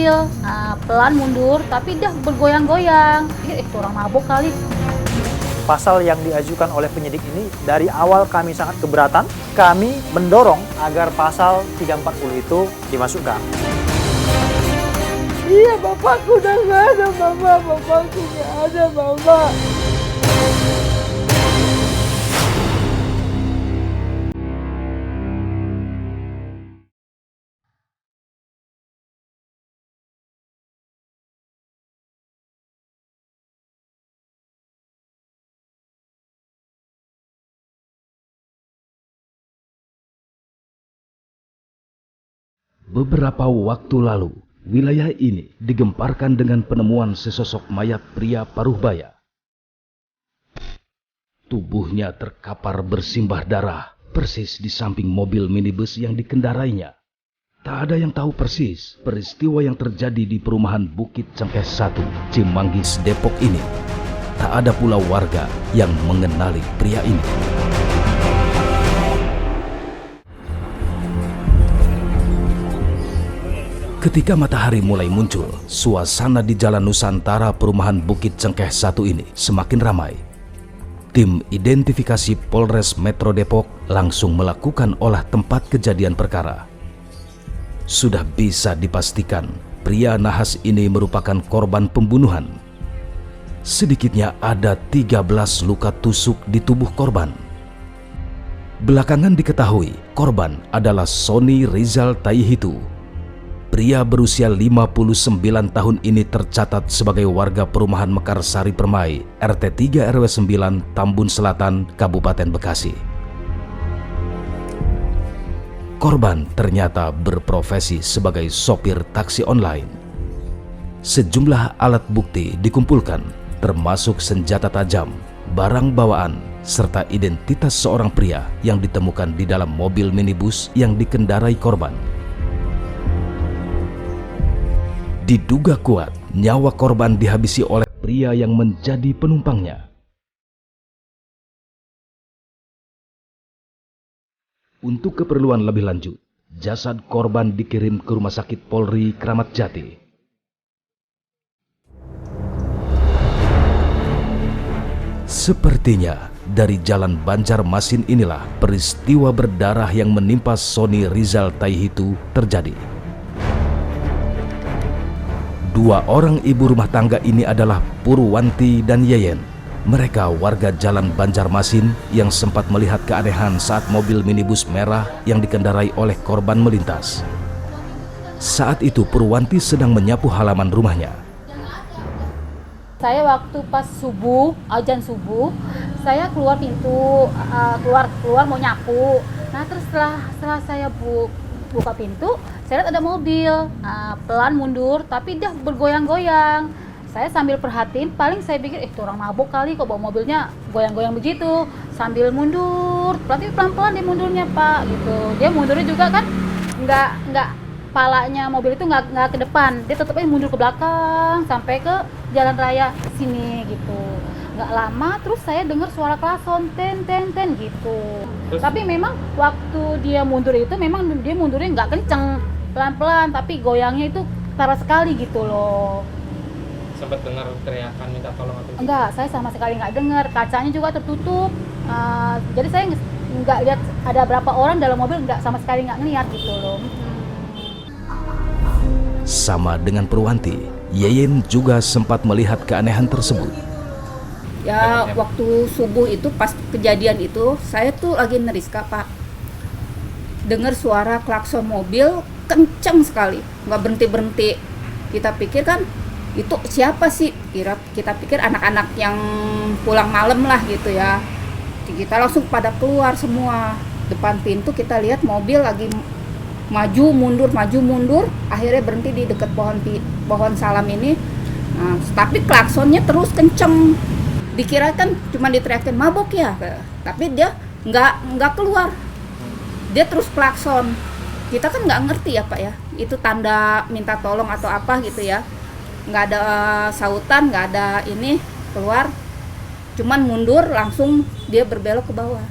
mobil. Nah, pelan mundur, tapi dia bergoyang-goyang. Itu orang mabuk kali. Pasal yang diajukan oleh penyidik ini dari awal kami sangat keberatan. Kami mendorong agar pasal 340 itu dimasukkan. Iya, bapakku udah nggak ada, mama. Bapakku nggak ada, mama. Beberapa waktu lalu, wilayah ini digemparkan dengan penemuan sesosok mayat pria paruh baya. Tubuhnya terkapar bersimbah darah, persis di samping mobil minibus yang dikendarainya. Tak ada yang tahu persis peristiwa yang terjadi di perumahan Bukit Cengkeh 1, Cimanggis, Depok ini. Tak ada pula warga yang mengenali pria ini. Ketika matahari mulai muncul, suasana di Jalan Nusantara perumahan Bukit Cengkeh 1 ini semakin ramai. Tim identifikasi Polres Metro Depok langsung melakukan olah tempat kejadian perkara. Sudah bisa dipastikan pria nahas ini merupakan korban pembunuhan. Sedikitnya ada 13 luka tusuk di tubuh korban. Belakangan diketahui korban adalah Sony Rizal Taihitu. Pria berusia 59 tahun ini tercatat sebagai warga perumahan Mekarsari Permai, RT 3 RW 9, Tambun Selatan, Kabupaten Bekasi. Korban ternyata berprofesi sebagai sopir taksi online. Sejumlah alat bukti dikumpulkan, termasuk senjata tajam, barang bawaan, serta identitas seorang pria yang ditemukan di dalam mobil minibus yang dikendarai korban. Diduga kuat, nyawa korban dihabisi oleh pria yang menjadi penumpangnya. Untuk keperluan lebih lanjut, jasad korban dikirim ke Rumah Sakit Polri Kramat Jati. Sepertinya dari Jalan Banjarmasin inilah peristiwa berdarah yang menimpa Sony Rizal Taihitu terjadi. Dua orang ibu rumah tangga ini adalah Purwanti dan Yeyen. Mereka warga Jalan Banjarmasin yang sempat melihat keanehan saat mobil minibus merah yang dikendarai oleh korban melintas. Saat itu Purwanti sedang menyapu halaman rumahnya. Saya waktu pas subuh, azan subuh, saya keluar pintu, keluar mau nyapu. Nah terus setelah saya buka pintu, saya lihat ada mobil, pelan mundur, tapi dia bergoyang-goyang. Saya sambil perhatiin, paling saya pikir, itu orang mabuk kali kok bawa mobilnya goyang-goyang begitu. Sambil mundur, tapi pelan-pelan dia mundurnya Pak, gitu. Dia mundurnya juga kan, nggak palanya mobil itu nggak ke depan, dia tetap aja mundur ke belakang sampai ke jalan raya sini gitu. Nggak lama terus saya dengar suara klakson ten gitu. Terus? Tapi memang waktu dia mundur itu memang dia mundurnya nggak kenceng, pelan-pelan, tapi goyangnya itu parah sekali gitu loh. Sempat dengar teriakan minta tolong atau enggak? Saya sama sekali nggak dengar, kacanya juga tertutup. Jadi saya nggak lihat ada berapa orang dalam mobil, nggak sama sekali nggak ngeliat gitu loh. Sama dengan Purwanti, Yeyen juga sempat melihat keanehan tersebut. Ya waktu subuh itu pas kejadian itu saya tuh lagi neriska Pak, dengar suara klakson mobil kenceng sekali, nggak berhenti. Kita pikir kan itu siapa sih, kita pikir anak-anak yang pulang malam lah gitu ya. Kita langsung pada keluar semua, depan pintu kita lihat mobil lagi maju mundur, akhirnya berhenti di dekat pohon salam ini. Nah, tapi klaksonnya terus kenceng. Dikira kan cuma diteriakin mabok ya, tapi dia nggak keluar, dia terus klakson. Kita kan nggak ngerti ya Pak ya, itu tanda minta tolong atau apa gitu ya. Nggak ada sautan, nggak ada ini keluar, cuman mundur langsung dia berbelok ke bawah.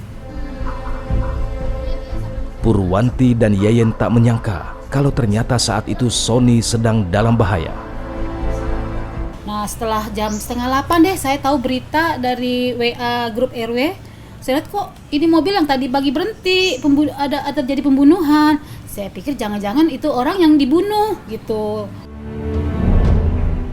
Purwanti dan Yeyen tak menyangka kalau ternyata saat itu Sony sedang dalam bahaya. Nah, setelah jam 7:30 deh saya tahu berita dari WA grup RW. Saya lihat kok ini mobil yang tadi pagi berhenti, ada terjadi pembunuhan. Saya pikir jangan-jangan itu orang yang dibunuh gitu.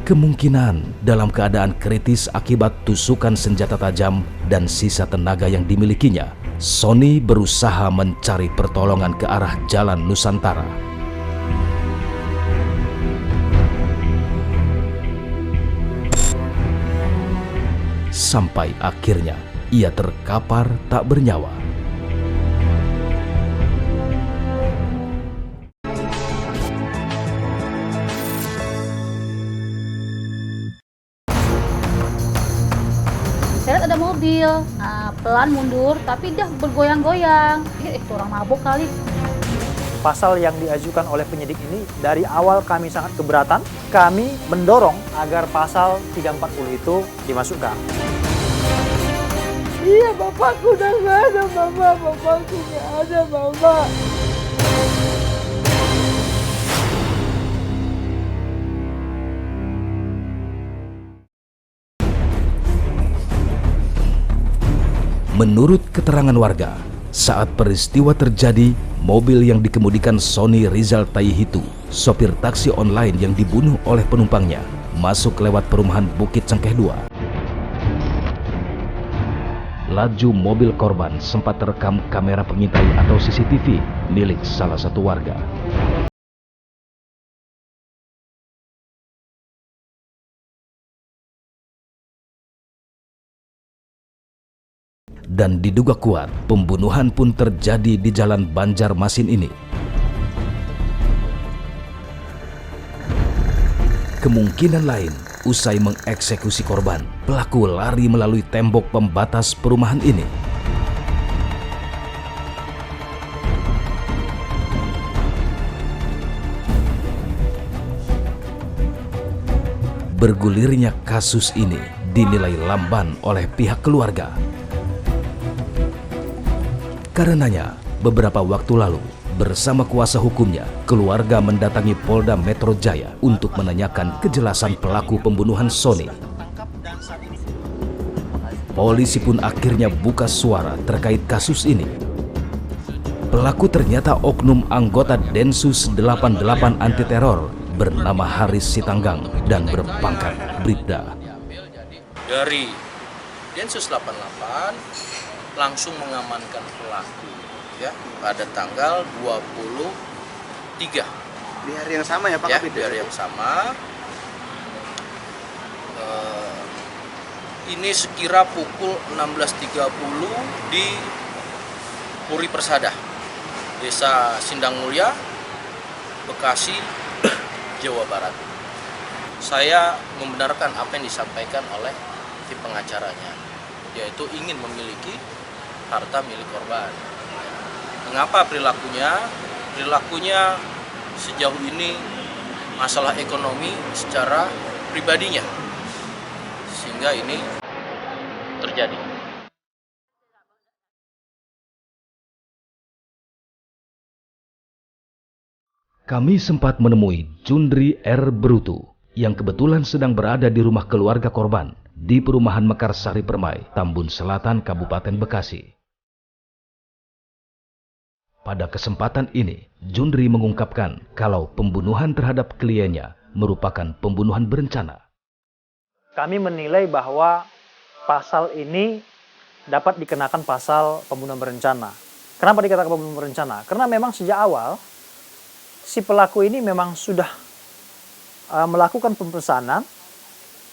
Kemungkinan dalam keadaan kritis akibat tusukan senjata tajam dan sisa tenaga yang dimilikinya, Sony berusaha mencari pertolongan ke arah Jalan Nusantara. Sampai akhirnya ia terkapar tak bernyawa. Saya lihat ada mobil, pelan mundur, tapi dia bergoyang-goyang. Itu orang mabuk kali. Pasal yang diajukan oleh penyidik ini dari awal kami sangat keberatan. Kami mendorong agar pasal 340 itu dimasukkan. Iya, bapakku udah nggak ada, Mama. Bapakku nggak ada, Mama. Menurut keterangan warga, saat peristiwa terjadi, mobil yang dikemudikan Sony Rizal Taihitu, sopir taksi online yang dibunuh oleh penumpangnya, masuk lewat perumahan Bukit Cengkeh 2. Laju mobil korban sempat terekam kamera pengintai atau CCTV milik salah satu warga. Dan diduga kuat, pembunuhan pun terjadi di Jalan Banjarmasin ini. Kemungkinan lain, usai mengeksekusi korban, pelaku lari melalui tembok pembatas perumahan ini. Bergulirnya kasus ini dinilai lamban oleh pihak keluarga. Karenanya, beberapa waktu lalu, bersama kuasa hukumnya, keluarga mendatangi Polda Metro Jaya untuk menanyakan kejelasan pelaku pembunuhan Sony. Polisi pun akhirnya buka suara terkait kasus ini. Pelaku ternyata oknum anggota Densus 88 anti teror bernama Haris Sitanggang dan berpangkat Bribda. Dari Densus 88 langsung mengamankan pelaku ya pada tanggal 23 di hari yang sama ya Pak ya, Kabid? di hari yang sama. Ini sekira pukul 16.30 di Puri Persada, Desa Sindang Mulia, Bekasi, Jawa Barat. Saya membenarkan apa yang disampaikan oleh tim pengacaranya, yaitu ingin memiliki harta milik korban. Mengapa perilakunya? Perilakunya sejauh ini masalah ekonomi secara pribadinya, sehingga ini terjadi. Kami sempat menemui Jundri R. Brutu yang kebetulan sedang berada di rumah keluarga korban di perumahan Mekarsari Permai, Tambun Selatan, Kabupaten Bekasi. Pada kesempatan ini, Jundri mengungkapkan kalau pembunuhan terhadap kliennya merupakan pembunuhan berencana. Kami menilai bahwa pasal ini dapat dikenakan pasal pembunuhan berencana. Kenapa dikatakan pembunuhan berencana? Karena memang sejak awal si pelaku ini memang sudah melakukan pemesanan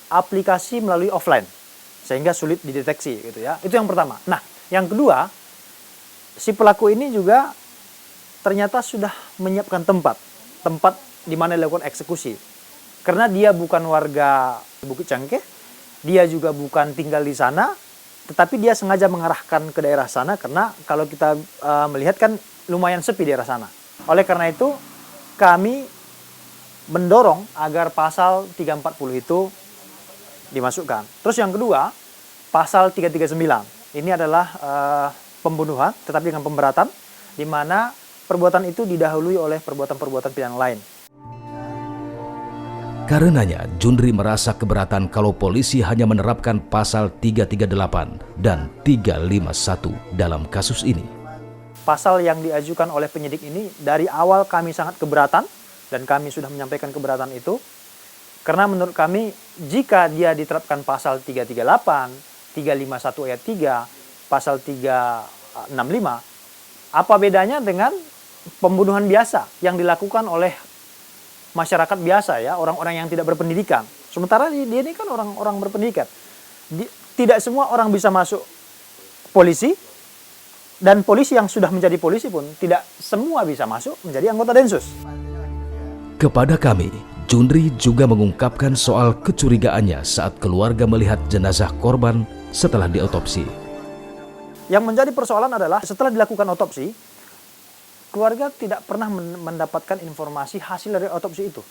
aplikasi melalui offline sehingga sulit dideteksi gitu ya. Itu yang pertama. Nah, yang kedua, si pelaku ini juga ternyata sudah menyiapkan tempat di mana dilakukan eksekusi. Karena dia bukan warga Bukit Cengkeh, dia juga bukan tinggal di sana, tetapi dia sengaja mengarahkan ke daerah sana karena kalau kita melihat kan lumayan sepi daerah sana. Oleh karena itu, kami mendorong agar pasal 340 itu dimasukkan. Terus yang kedua, pasal 339. Ini adalah pembunuhan tetapi dengan pemberatan, di mana perbuatan itu didahului oleh perbuatan-perbuatan pidana lain. Karenanya, Jundri merasa keberatan kalau polisi hanya menerapkan pasal 338 dan 351 dalam kasus ini. Pasal yang diajukan oleh penyidik ini dari awal kami sangat keberatan dan kami sudah menyampaikan keberatan itu. Karena menurut kami jika dia diterapkan pasal 338, 351 ayat 3, pasal 365, apa bedanya dengan pembunuhan biasa yang dilakukan oleh masyarakat biasa ya, orang-orang yang tidak berpendidikan. Sementara dia ini kan orang-orang berpendidikan. Tidak semua orang bisa masuk polisi, dan polisi yang sudah menjadi polisi pun tidak semua bisa masuk menjadi anggota Densus. Kepada kami, Jundri juga mengungkapkan soal kecurigaannya saat keluarga melihat jenazah korban setelah diotopsi. Yang menjadi persoalan adalah setelah dilakukan otopsi, keluarga tidak pernah mendapatkan informasi hasil dari otopsi itu.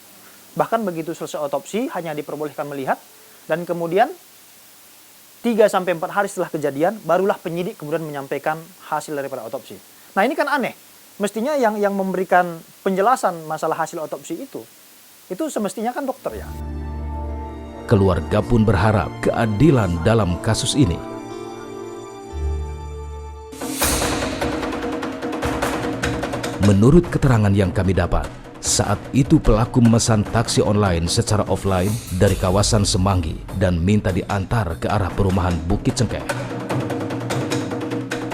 Bahkan begitu selesai otopsi hanya diperbolehkan melihat, dan kemudian 3-4 hari setelah kejadian barulah penyidik kemudian menyampaikan hasil daripada otopsi. Nah ini kan aneh. Mestinya yang memberikan penjelasan masalah hasil otopsi itu semestinya kan dokter ya. Keluarga pun berharap keadilan dalam kasus ini. Menurut keterangan yang kami dapat, saat itu pelaku memesan taksi online secara offline dari kawasan Semanggi dan minta diantar ke arah perumahan Bukit Cengkeh.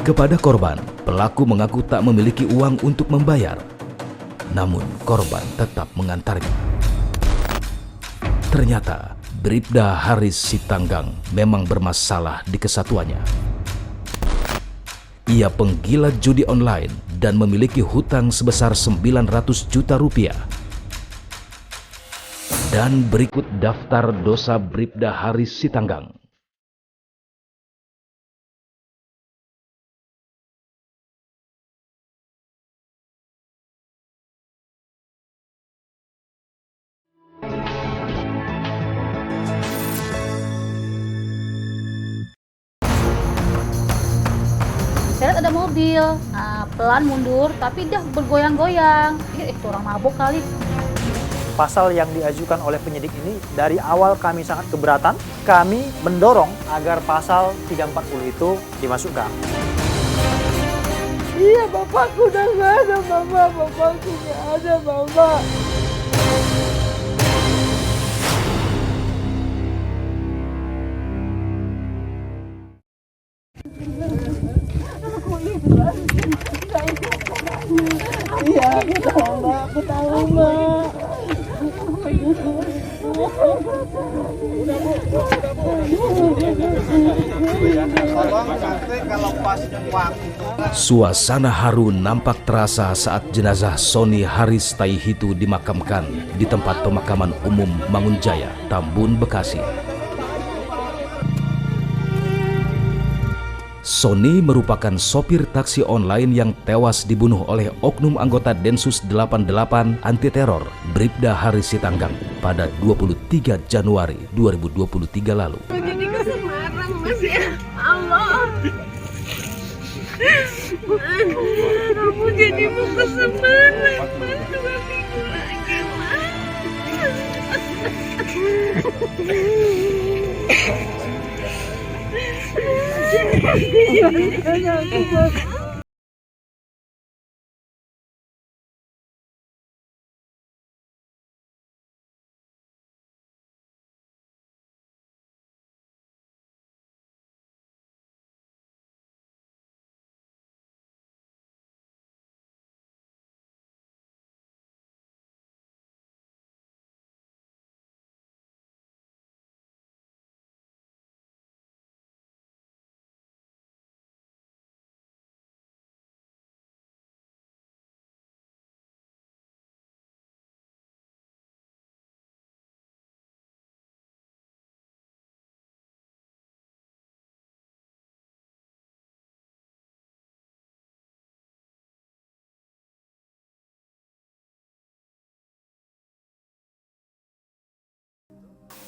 Kepada korban, pelaku mengaku tak memiliki uang untuk membayar. Namun korban tetap mengantarnya. Ternyata Bribda Haris Sitanggang memang bermasalah di kesatuannya. Ia penggila judi online dan memiliki hutang sebesar 900 juta rupiah. Dan berikut daftar dosa Bribda Haris Sitanggang. Saya lihat ada mobil, pelan mundur, tapi dia bergoyang-goyang. Itu orang mabuk kali. Pasal yang diajukan oleh penyidik ini dari awal kami sangat keberatan. Kami mendorong agar pasal 340 itu dimasukkan. Iya, bapakku udah nggak ada, mama. Bapakku nggak ada, mama. Iya, aku tahu, Mbak. Aku tahu, Mbak. Suasana haru nampak terasa saat jenazah Sony Haris Taihitu dimakamkan di tempat pemakaman umum Mangunjaya, Tambun, Bekasi. Sony merupakan sopir taksi online yang tewas dibunuh oleh oknum anggota Densus 88 anti teror Bribda Haris Sitanggang pada 23 Januari 2023 lalu. Jadi ke Semarang, Mas, ya Allah. Kamu jadi mau ke Semarang, Mas, 2 minggu lagi, Mas.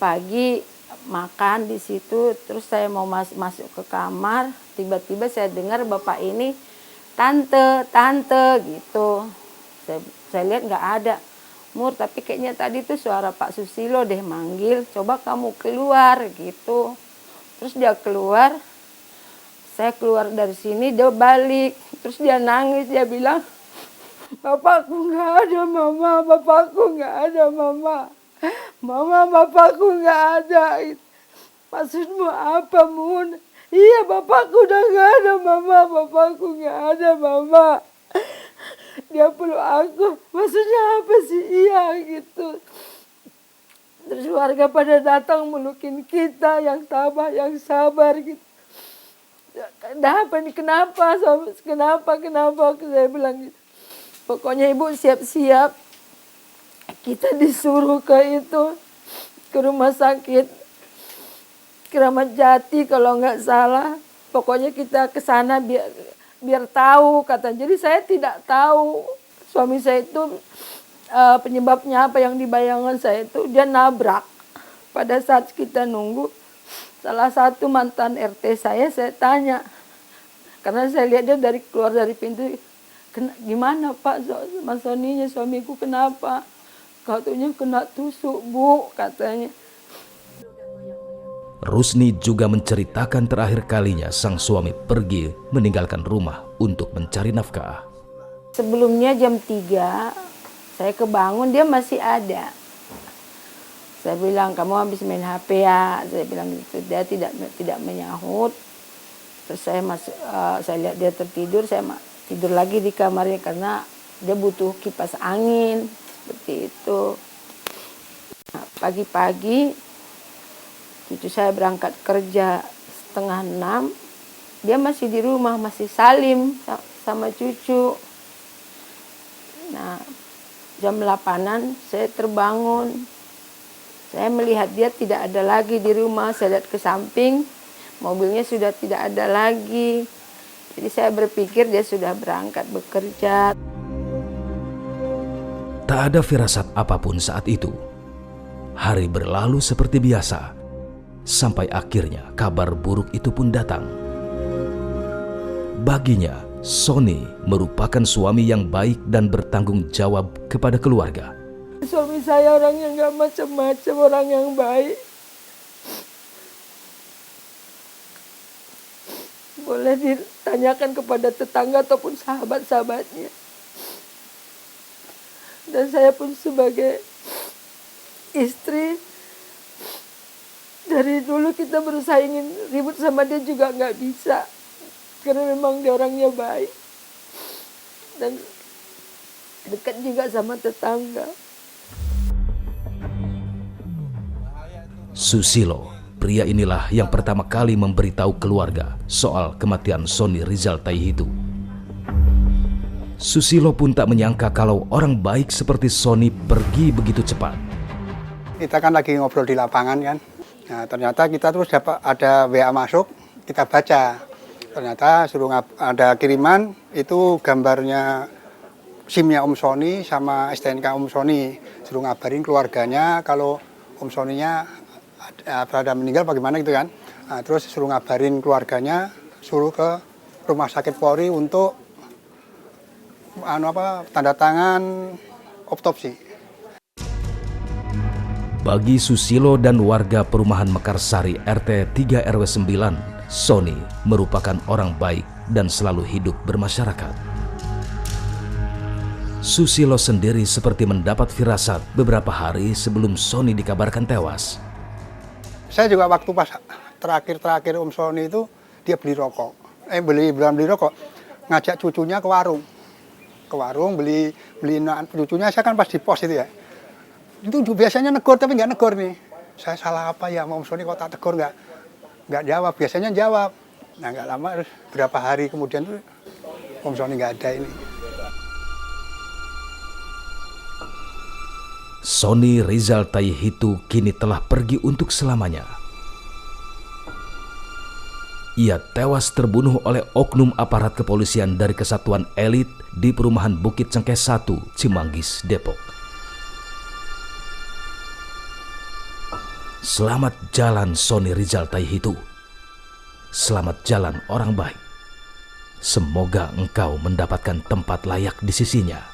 Pagi makan di situ, terus saya mau masuk ke kamar, tiba-tiba saya dengar bapak ini tante gitu. Saya lihat nggak ada. Mur, tapi kayaknya tadi tuh suara Pak Susilo deh manggil, coba kamu keluar gitu. Terus dia keluar, saya keluar dari sini, dia balik. Terus dia nangis, dia bilang, bapakku nggak ada mama, bapakku nggak ada mama. Mama, bapakku nggak ada. Maksudmu apa, Mun? Iya, bapakku udah nggak ada mama, bapakku nggak ada mama. Dia peluk aku, maksudnya apa sih? Iya gitu. Terus warga pada datang melukin kita, yang tabah, yang sabar gitu. Dah apa nih, kenapa? Kenapa? Saya bilang gitu. Pokoknya ibu siap-siap. Kita disuruh ke rumah sakit Keramat Jati kalau nggak salah. Pokoknya kita ke sana biar tahu kata. Jadi saya tidak tahu suami saya itu penyebabnya apa. Yang dibayangkan saya itu dia nabrak. Pada saat kita nunggu, salah satu mantan RT saya tanya, karena saya lihat dia keluar dari pintu, gimana Pak, Mas Soninya suamiku kenapa? Katanya kena tusuk Bu, katanya. Rusni juga menceritakan terakhir kalinya sang suami pergi meninggalkan rumah untuk mencari nafkah. Sebelumnya jam 3, saya kebangun, dia masih ada. Saya bilang, kamu habis main HP ya? Saya bilang gitu, dia tidak menyahut. Terus saya lihat dia tertidur, saya tidur lagi di kamarnya karena dia butuh kipas angin, seperti itu. Nah, pagi-pagi, cucu saya berangkat kerja 5:30, dia masih di rumah, masih salim sama cucu. Nah, jam 8-an saya terbangun. Saya melihat dia tidak ada lagi di rumah, saya lihat ke samping, mobilnya sudah tidak ada lagi. Jadi saya berpikir dia sudah berangkat bekerja. Tak ada firasat apapun saat itu. Hari berlalu seperti biasa. Sampai akhirnya kabar buruk itu pun datang. Baginya, Sony merupakan suami yang baik dan bertanggung jawab kepada keluarga. Suami saya orang yang gak macam-macam, orang yang baik. Boleh ditanyakan kepada tetangga ataupun sahabat-sahabatnya. Dan saya pun sebagai istri, dari dulu kita berusaha ingin ribut sama dia juga nggak bisa. Karena memang dia orangnya baik. Dan dekat juga sama tetangga. Susilo, pria inilah yang pertama kali memberitahu keluarga soal kematian Sony Rizal Taihitu. Susilo pun tak menyangka kalau orang baik seperti Sony pergi begitu cepat. Kita kan lagi ngobrol di lapangan kan. Nah, ternyata kita terus dapat ada WA masuk, kita baca. Ternyata ada kiriman, itu gambarnya SIM-nya Om Sony sama STNK Om Sony. Suruh ngabarin keluarganya kalau Om Sony-nya ada meninggal bagaimana gitu kan. Nah, terus suruh ngabarin keluarganya, suruh ke rumah sakit Polri untuk tanda tangan otopsi. Bagi Susilo dan warga perumahan Mekarsari RT 3 RW 9, Sony merupakan orang baik dan selalu hidup bermasyarakat. Susilo sendiri seperti mendapat firasat beberapa hari sebelum Sony dikabarkan tewas. Saya juga waktu pas terakhir Om Sony itu dia beli rokok. Belum beli rokok, ngajak cucunya ke warung. Ke warung beli cucunya, saya kan pas di pos itu ya. Itu biasanya negor tapi nggak negor nih. Saya salah apa ya, Om Sony kok tak tegur nggak jawab. Biasanya jawab. Nah nggak lama, terus berapa hari kemudian tuh Om Sony nggak ada ini. Sony Rizal Taihitu kini telah pergi untuk selamanya. Ia tewas terbunuh oleh oknum aparat kepolisian dari kesatuan elit di perumahan Bukit Cengkeh 1, Cimanggis, Depok. Selamat jalan Sony Rizal Taihitu. Selamat jalan orang baik. Semoga engkau mendapatkan tempat layak di sisinya.